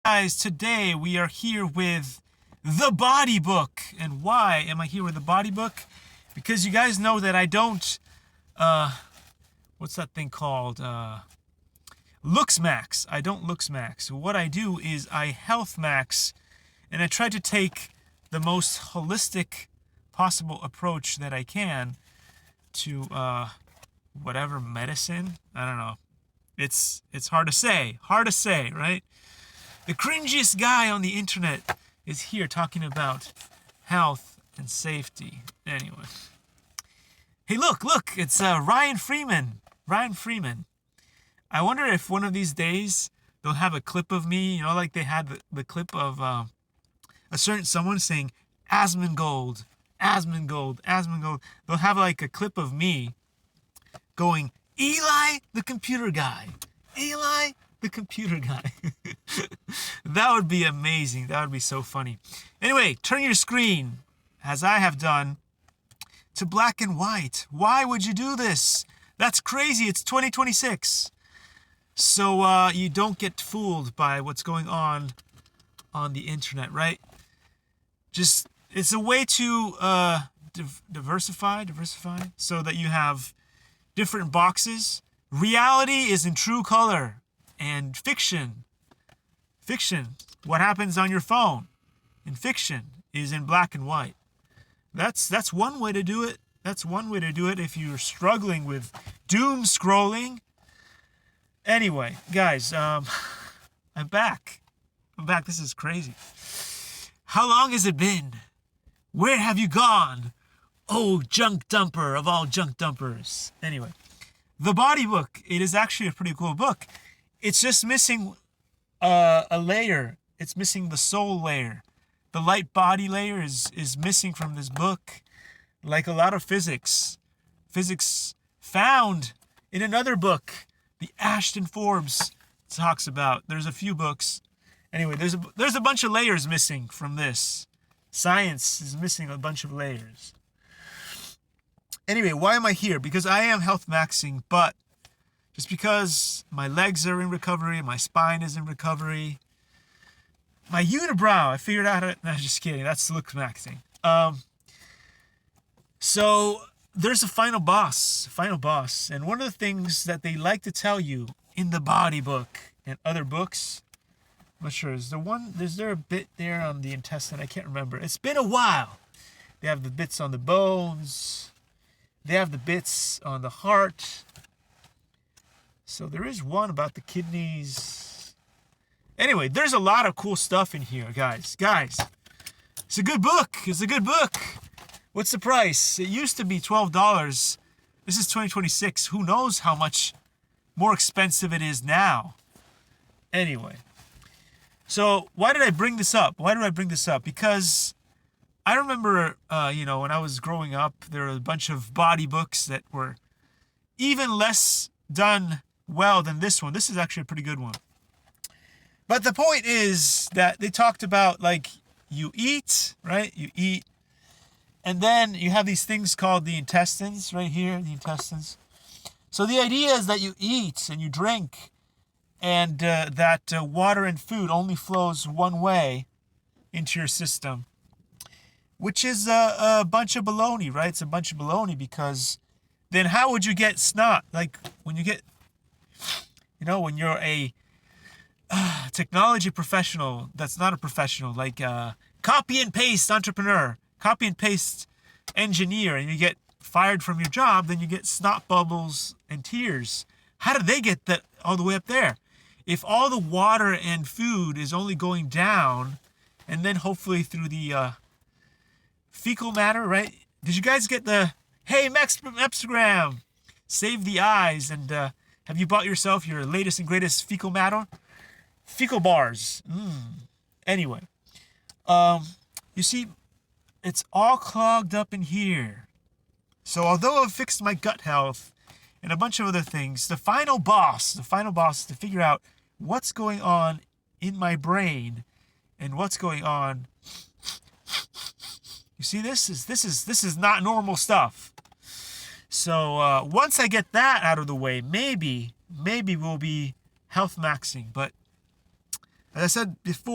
Guys, today we are here with the body book. And why am I here with the body book? Because you guys know that I don't, what's that thing called? Looks max. I don't looks max. What I do is I health max, and I try to take the most holistic possible approach that I can to whatever medicine. I don't know. It's hard to say. Hard to say, right? The cringiest guy on the internet is here talking about health and safety. Anyway. Hey, look, it's Ryan Freeman. Ryan Freeman. I wonder if one of these days they'll have a clip of me, like they had the clip of a certain someone saying, Asmongold, Asmongold, Asmongold. They'll have like a clip of me going, Eli, the computer guy. Eli, the computer guy. That would be amazing. That would be so funny. Anyway, turn your screen, as I have done, to black and white. Why would you do this? That's crazy. It's 2026. So you don't get fooled by what's going on the internet, right? Just, it's a way to diversify, so that you have different boxes. Reality is in true color, and fiction, what happens on your phone in fiction is in black and white. That's one way to do it. That's one way to do it if you're struggling with doom scrolling. Anyway, guys, I'm back. This is crazy. How long has it been? Where have you gone? Oh, junk dumper of all junk dumpers. Anyway, the body book. It is actually a pretty cool book. It's just missing a layer. It's missing the soul layer. The light body layer is missing from this book. Like a lot of physics. Physics found in another book. The Ashton Forbes talks about. There's a few books. Anyway, there's a bunch of layers missing from this. Science is missing a bunch of layers. Anyway, why am I here? Because I am health maxing, but just because my legs are in recovery, my spine is in recovery, my unibrow, I figured out it. No, just kidding. That's looks maxing. So there's a final boss. And one of the things that they like to tell you in the body book and other books, I'm not sure, is there a bit there on the intestine? I can't remember. It's been a while. They have the bits on the bones. They have the bits on the heart. So there is one about the kidneys. Anyway, there's a lot of cool stuff in here, guys. It's a good book. What's the price? It used to be $12. This is 2026. Who knows how much more expensive it is now? Anyway. So why did I bring this up? Because I remember, when I was growing up, there were a bunch of body books that were even less done well than this one. This is actually a pretty good one. But the point is that they talked about, like, you eat, right? You eat. And then you have these things called the intestines, right here, the intestines. So the idea is that you eat and you drink, and that water and food only flows one way into your system, which is a bunch of baloney, right? It's a bunch of baloney, because then how would you get snot? Like when you get, when you're a technology professional that's not a professional, like copy and paste entrepreneur, copy and paste engineer, and you get fired from your job, then you get snot bubbles and tears. How did they get that all the way up there? If all the water and food is only going down, and then hopefully through the fecal matter, right? Did you guys get the, hey, Mepstagram, save the eyes, and have you bought yourself your latest and greatest fecal matter? Fecal bars. Anyway, you see, it's all clogged up in here. So although I've fixed my gut health and a bunch of other things, the final boss is to figure out what's going on in my brain and what's going on. You see, this is not normal stuff. So once I get that out of the way, maybe we'll be health maxing. But As I said before,